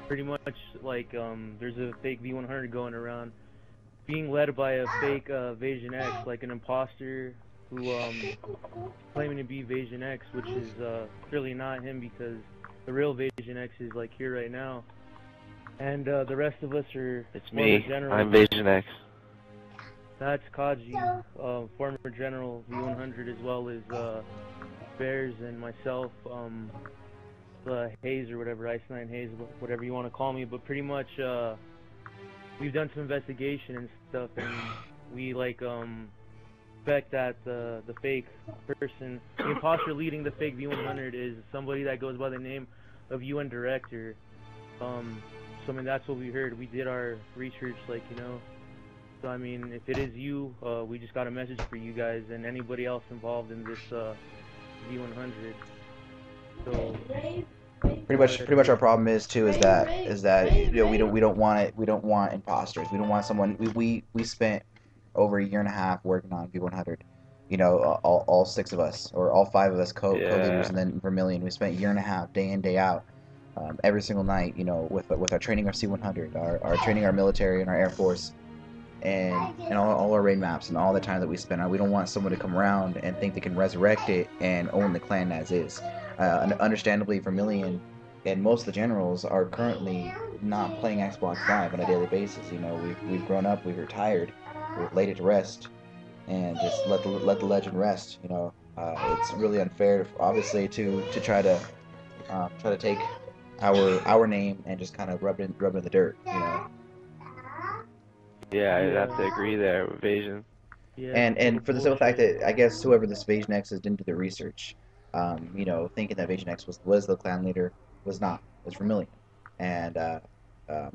Pretty much like there's a fake v100 going around, being led by a fake VasionX, like an imposter who claiming to be VasionX, which is clearly not him because the real VasionX is like here right now, and the rest of us are. It's me. I'm VasionX. That's Kaji, former General V100, as well as Bears and myself, Hayes or whatever, Ice Nine Hayes, whatever you want to call me. But pretty much, we've done some investigation and stuff, and we like suspect that the fake person, the imposter leading the fake V100, is somebody that goes by the name of UN Director. So I mean, that's what we heard. We did our research, like, you know. So I mean, if it is you, we just got a message for you guys and anybody else involved in this V100. So pretty much our problem is that you know, we don't want imposters. We don't want someone. We spent over a year and a half working on V100. You know, all 6 of us, or all 5 of us co-leaders, and then Vermilion. We spent a year and a half, day in, day out, every single night. You know, with our training our C100, our training our military and our Air Force, and all our raid maps and all the time that we spent on. We don't want someone to come around and think they can resurrect it and own the clan as is. Understandably, Vermilion and most of the generals are currently not playing Xbox Live on a daily basis. You know, we've grown up, we've retired, we've laid it to rest, and just let the legend rest. You know, it's really unfair, obviously, to try to take our name and just kind of rub it in the dirt. You know. Yeah, I'd have to agree there with Vasion. yeah, And for the simple fact that I guess whoever this VasionX is didn't do the research, you know, thinking that VasionX was the clan leader, was not. It was Vermilion, and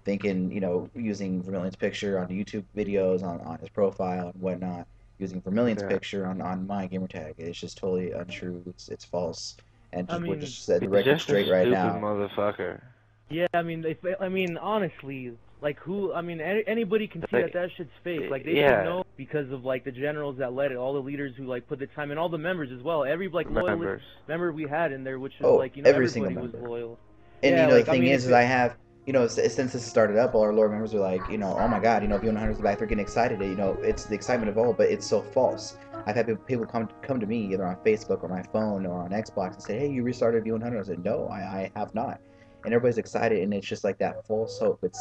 thinking, you know, using Vermilion's picture on YouTube videos, on his profile and whatnot, using Vermilion's picture on my gamertag. It's just totally untrue. It's false, and we're just set the record straight right now. Motherfucker. Yeah, I mean, honestly, like, who? I mean, anybody can see that shit's fake. Like, they should know because of like the generals that led it, all the leaders who like put the time, and all the members as well. Every like loyalist member we had in there, which was like, you know, everybody was loyal. And yeah, you know, like, the thing is I have, you know, since this started up, all our loyal members are like, you know, oh my god, you know, V100's back, they're getting excited. You know, it's the excitement of all, but it's so false. I've had people come to me either on Facebook or my phone or on Xbox and say, hey, you restarted V100. I said, no, I have not. And everybody's excited, and it's just like that false hope. It's,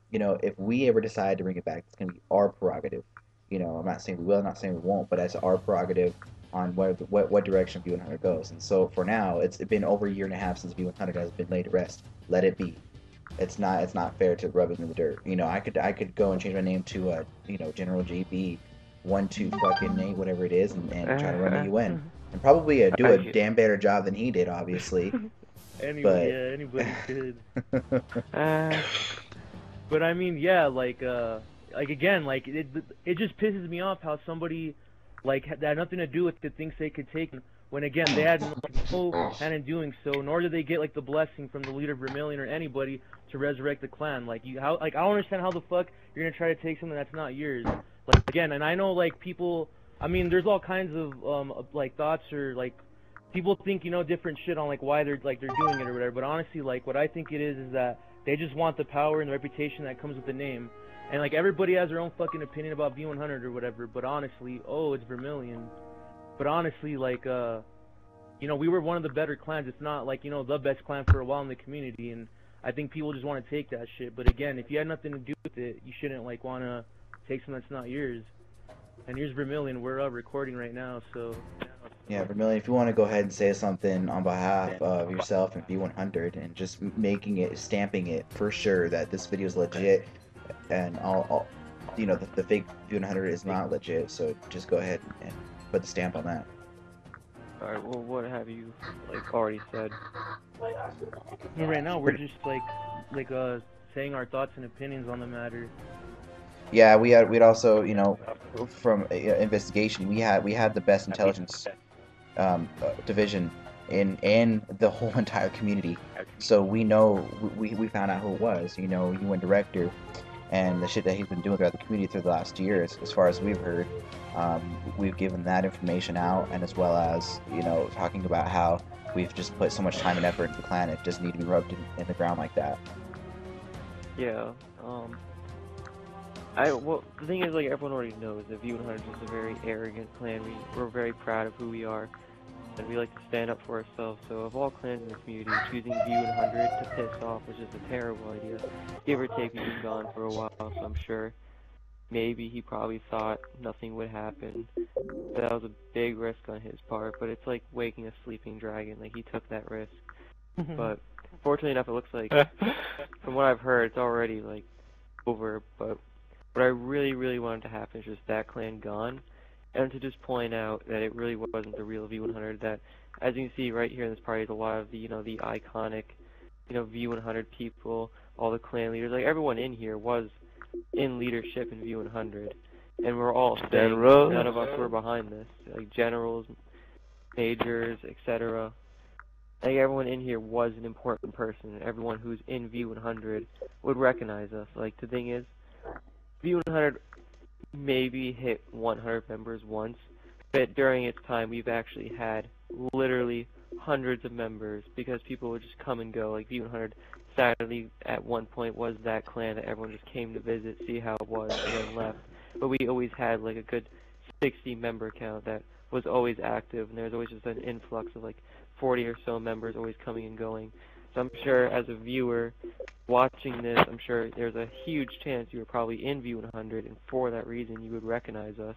you know, if we ever decide to bring it back, it's going to be our prerogative. You know, I'm not saying we will, I'm not saying we won't, but it's our prerogative on what direction V100 goes. And so for now, it's been over a year and a half since V100 has been laid to rest. Let it be. It's not fair to rub it in the dirt. You know, I could go and change my name to you know, General JB 12 fucking 8, whatever it is, and try to run the UN, and probably do a damn better job than he did, obviously. Anybody, yeah, anybody could. But I mean, yeah, like again, like it just pisses me off how somebody like that had nothing to do with it thinks they could take, when again they had no hand in doing so, nor did they get like the blessing from the leader Vermilion or anybody to resurrect the clan. Like, I don't understand how the fuck you're gonna try to take something that's not yours. Like, again, and I know like people, I mean, there's all kinds of like thoughts, or like people think, you know, different shit on like why they're doing it or whatever. But honestly, like, what I think it is that they just want the power and the reputation that comes with the name. And like, everybody has their own fucking opinion about V100 or whatever, but honestly, oh, it's Vermilion. But honestly, like, you know, we were one of the better clans, if not like, you know, the best clan for a while in the community, and I think people just want to take that shit. But again, if you had nothing to do with it, you shouldn't like want to take something that's not yours. And here's Vermilion, we're recording right now, so... Yeah, Vermilion, if you want to go ahead and say something on behalf of yourself and V100, and just stamping it for sure that this video is legit, and all you know, the fake V100 is not legit, so just go ahead and put the stamp on that. Alright, well, what have you, like, already said? Well, right now, we're just, like, saying our thoughts and opinions on the matter. Yeah, we'd also, you know, from investigation, we had the best intelligence division in the whole entire community, so we know, we found out who it was. You know, UN Director, and the shit that he's been doing throughout the community through the last years, as far as we've heard. We've given that information out, and as well as, you know, talking about how we've just put so much time and effort into the clan, it doesn't need to be rubbed in the ground like that. Yeah. Well, the thing is, like, everyone already knows that V100 is a very arrogant clan. We're very proud of who we are, and we like to stand up for ourselves. So of all clans in the community, choosing V100 to piss off was just a terrible idea. Give or take, he's been gone for a while, so I'm sure maybe he probably thought nothing would happen. That was a big risk on his part, but it's like waking a sleeping dragon. Like, he took that risk. But fortunately enough, it looks like, from what I've heard, it's already, like, over. But what I really, really wanted to happen is just that clan gone, and to just point out that it really wasn't the real V100. That, as you can see right here in this party, is a lot of the, you know, the iconic, you know, V100 people, all the clan leaders. Like, everyone in here was in leadership in V100, and we're all saying none of us were behind this. Like, generals, majors, etc. Like, everyone in here was an important person, and everyone who's in V100 would recognize us. Like, the thing is, V100 maybe hit 100 members once, but during its time, we've actually had literally hundreds of members, because people would just come and go. Like, V100 sadly at one point was that clan that everyone just came to visit, see how it was, and then left. But we always had like a good 60 member count that was always active, and there was always just an influx of like 40 or so members always coming and going. So I'm sure as a viewer watching this, I'm sure there's a huge chance you were probably in V100, and for that reason you would recognize us.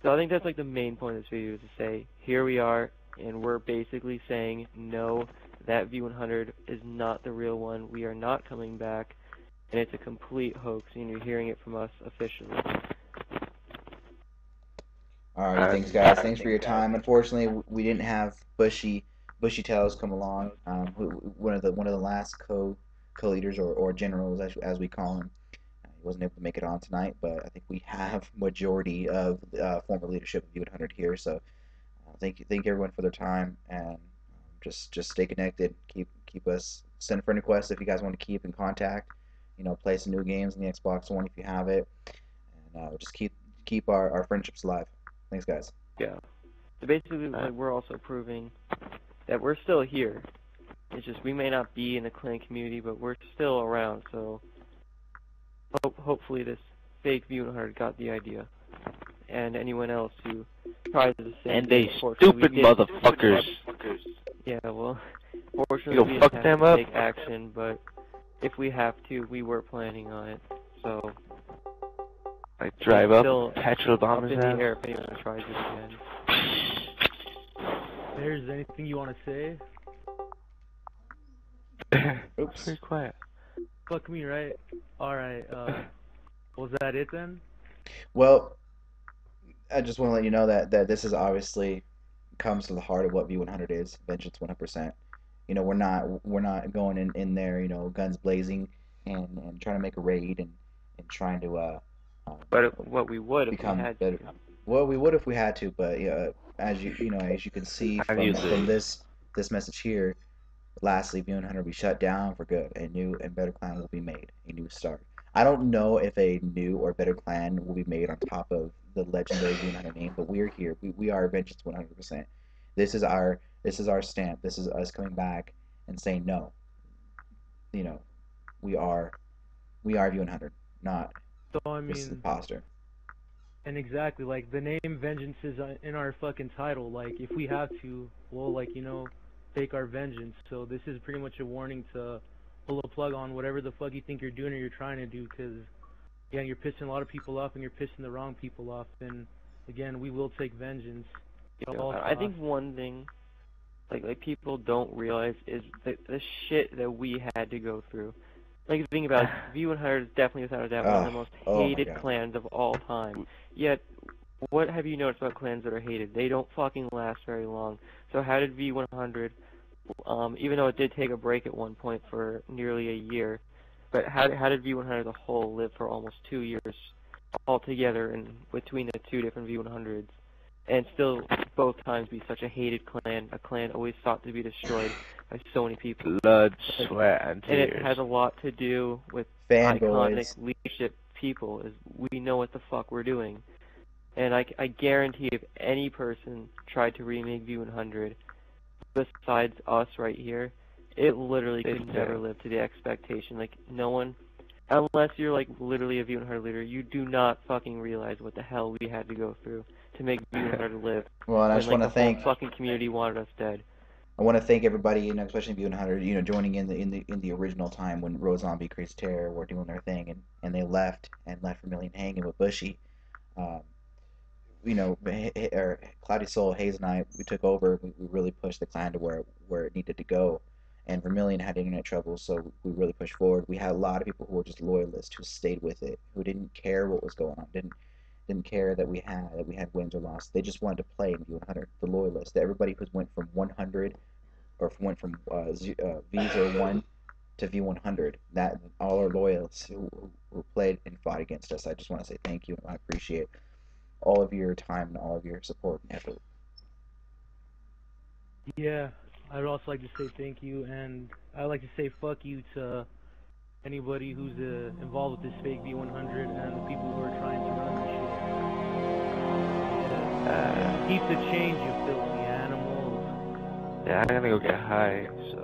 So I think that's like the main point of this video, is to say, here we are, and we're basically saying, no, that V100 is not the real one. We are not coming back, and it's a complete hoax, and you're hearing it from us officially. Alright, thanks guys. Thanks for your time. Unfortunately, we didn't have Bushy Tails come along. One of the last co-leaders or generals, as we call him. He wasn't able to make it on tonight, but I think we have majority of former leadership of V100 here. So thank everyone for their time, and just stay connected. Keep us, send friend requests if you guys want to keep in contact. You know, play some new games on the Xbox One if you have it, and just keep our friendships alive. Thanks, guys. Yeah. So basically, like, we're also proving that we're still here. It's just we may not be in the clan community, but we're still around. So hopefully this fake V100 got the idea, and anyone else who tries the same. And they stupid motherfuckers. Yeah, well, fortunately we fuck didn't them have to up. take action, but if we have to, we were planning on it. So Like, drive up, still petrol bomb up his in the ass. air if anyone tries it again. There's anything you want to say? Oops. Very quiet. Fuck me, right? Alright, was that it then? Well, I just want to let you know that this is obviously comes to the heart of what V100 is. Vengeance 100%. You know, we're not going in there, you know, guns blazing and trying to make a raid and trying to But what we would if we become had better. to. Well, we would if we had to, but as you know, as you can see from this message here, lastly, V100 will be shut down for good. A new and better clan will be made. A new start. I don't know if a new or better clan will be made on top of the legendary V100 name, but we're here. We are Vengeance 100%. This is our stamp. This is us coming back and saying no. You know, we are V100, not So, I this mean, imposter. and exactly, like, the name Vengeance is in our fucking title. Like, if we have to, we'll, like, you know, take our vengeance. So this is pretty much a warning to pull a plug on whatever the fuck you think you're doing or you're trying to do, because, yeah, you're pissing a lot of people off and you're pissing the wrong people off. And, again, we will take vengeance. at all I think costs. one thing like people don't realize is the shit that we had to go through. Like, the thing about it, V100 is definitely without a doubt one of the most hated clans of all time. Yet, what have you noticed about clans that are hated? They don't fucking last very long. So how did V100, even though it did take a break at one point for nearly a year, but how did V100 as a whole live for almost 2 years altogether in between the two different V100s? and still both times be such a hated clan, a clan always sought to be destroyed by so many people. Blood, sweat, and And it tears. has a lot to do with Fanboys. iconic leadership people, is we know what the fuck we're doing. And I guarantee if any person tried to remake V100 besides us right here, it literally could never live to the expectation. Like, no one, unless you're like literally a V100 leader, you do not fucking realize what the hell we had to go through to make V100 live. Well, and I When, just like, want to the whole thank fucking community wanted us dead. I want to thank everybody, you know, especially V100, you know, joining in the original time when Rose Zombie, Crazy Terror were doing their thing, and they left Vermilion hanging with Bushy. Um, you know, or Cloudy Soul, Hayes, and I, we took over. We really pushed the clan to where it needed to go, and Vermilion had internet trouble, so we really pushed forward. We had a lot of people who were just loyalists who stayed with it, who didn't care what was going on, didn't care that we had wins or losses. They just wanted to play in V100. The loyalists, everybody who went from 100 or went from V01 to V100. That all our loyalists who played and fought against us. I just want to say thank you. I appreciate all of your time and all of your support and effort. Yeah, I'd also like to say thank you, and I'd like to say fuck you to anybody who's involved with this fake V100 and the people who are trying to run this shit. Keep the change, you filthy animals. Yeah, I'm gonna go get high, so...